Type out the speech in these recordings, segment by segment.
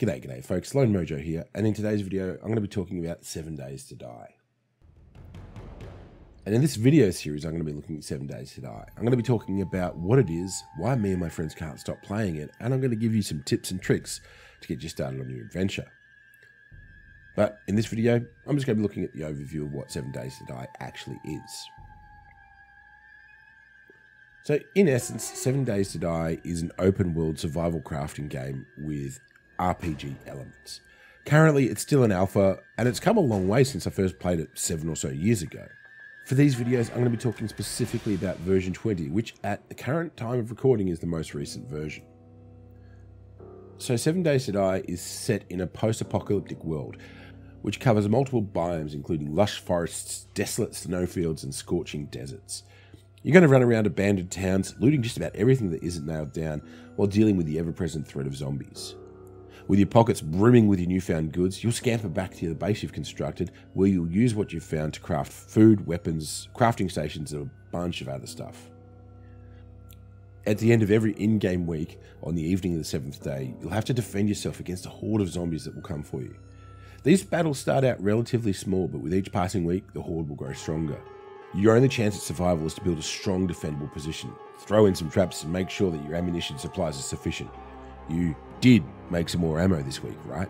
G'day folks, Lone Mojo here, and in today's video I'm going to be talking about 7 Days to Die. And in this video series I'm going to be looking at 7 Days to Die. I'm going to be talking about what it is, why me and my friends can't stop playing it, and I'm going to give you some tips and tricks to get you started on your adventure. But in this video, I'm just going to be looking at the overview of what 7 Days to Die actually is. So in essence, 7 Days to Die is an open world survival crafting game with RPG elements. Currently it's still an alpha, and it's come a long way since I first played it 7 or so years ago. For these videos I'm going to be talking specifically about version 20, which at the current time of recording is the most recent version. So 7 Days to Die is set in a post-apocalyptic world, which covers multiple biomes including lush forests, desolate snowfields and scorching deserts. You're going to run around abandoned towns, looting just about everything that isn't nailed down, while dealing with the ever-present threat of zombies. With your pockets brimming with your newfound goods, you'll scamper back to the base you've constructed, where you'll use what you've found to craft food, weapons, crafting stations, and a bunch of other stuff. At the end of every in-game week, on the evening of the 7th day, you'll have to defend yourself against a horde of zombies that will come for you. These battles start out relatively small, but with each passing week, the horde will grow stronger. Your only chance at survival is to build a strong defendable position, throw in some traps and make sure that your ammunition supplies are sufficient. You did make some more ammo this week, right?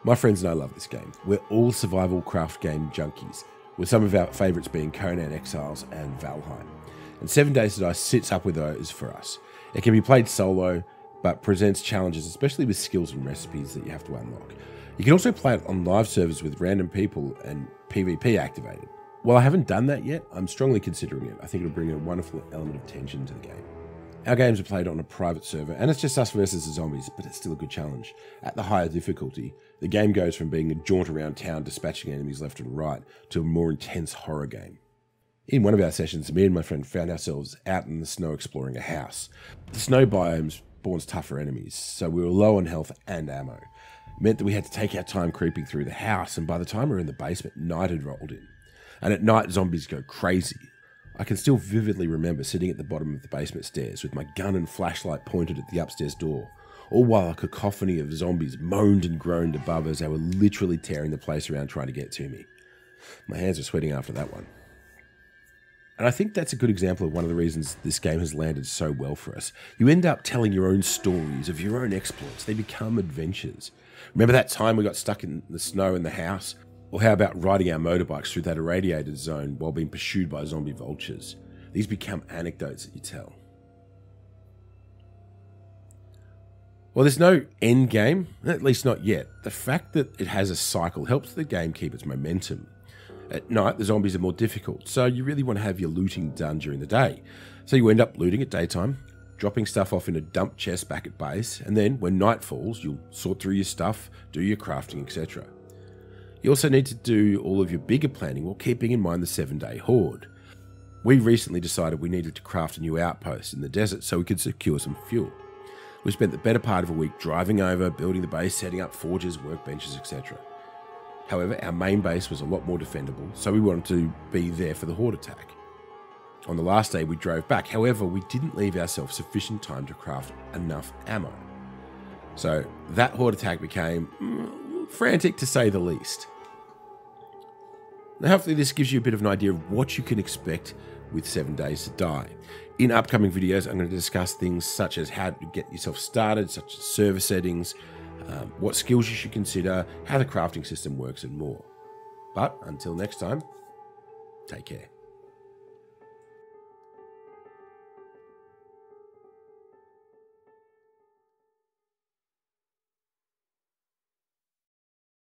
My friends and I love this game. We're all survival craft game junkies, with some of our favourites being Conan Exiles and Valheim. And 7 Days to Die sits up with those for us. It can be played solo, but presents challenges, especially with skills and recipes that you have to unlock. You can also play it on live servers with random people and PvP activated. While I haven't done that yet, I'm strongly considering it. I think it'll bring a wonderful element of tension to the game. Our games are played on a private server, and it's just us versus the zombies, but it's still a good challenge. At the higher difficulty, the game goes from being a jaunt around town dispatching enemies left and right to a more intense horror game. In one of our sessions, me and my friend found ourselves out in the snow exploring a house. The snow biome spawns tougher enemies, so we were low on health and ammo. It meant that we had to take our time creeping through the house, and by the time we were in the basement, night had rolled in. And at night, zombies go crazy. I can still vividly remember sitting at the bottom of the basement stairs with my gun and flashlight pointed at the upstairs door, all while a cacophony of zombies moaned and groaned above as they were literally tearing the place around trying to get to me. My hands are sweating after that one. And I think that's a good example of one of the reasons this game has landed so well for us. You end up telling your own stories of your own exploits. They become adventures. Remember that time we got stuck in the snow in the house? Or how about riding our motorbikes through that irradiated zone while being pursued by zombie vultures? These become anecdotes that you tell. Well, there's no end game, at least not yet. The fact that it has a cycle helps the game keep its momentum. At night, the zombies are more difficult, so you really want to have your looting done during the day. So you end up looting at daytime, dropping stuff off in a dump chest back at base, and then when night falls, you'll sort through your stuff, do your crafting, etc. You also need to do all of your bigger planning while keeping in mind the 7-day horde. We recently decided we needed to craft a new outpost in the desert so we could secure some fuel. We spent the better part of a week driving over, building the base, setting up forges, workbenches, etc. However, our main base was a lot more defendable, so we wanted to be there for the horde attack. On the last day we drove back, however we didn't leave ourselves sufficient time to craft enough ammo. So that horde attack became frantic to say the least. Now hopefully this gives you a bit of an idea of what you can expect with 7 Days to Die. In upcoming videos I'm going to discuss things such as how to get yourself started, such as server settings, what skills you should consider, how the crafting system works and more. But until next time, take care.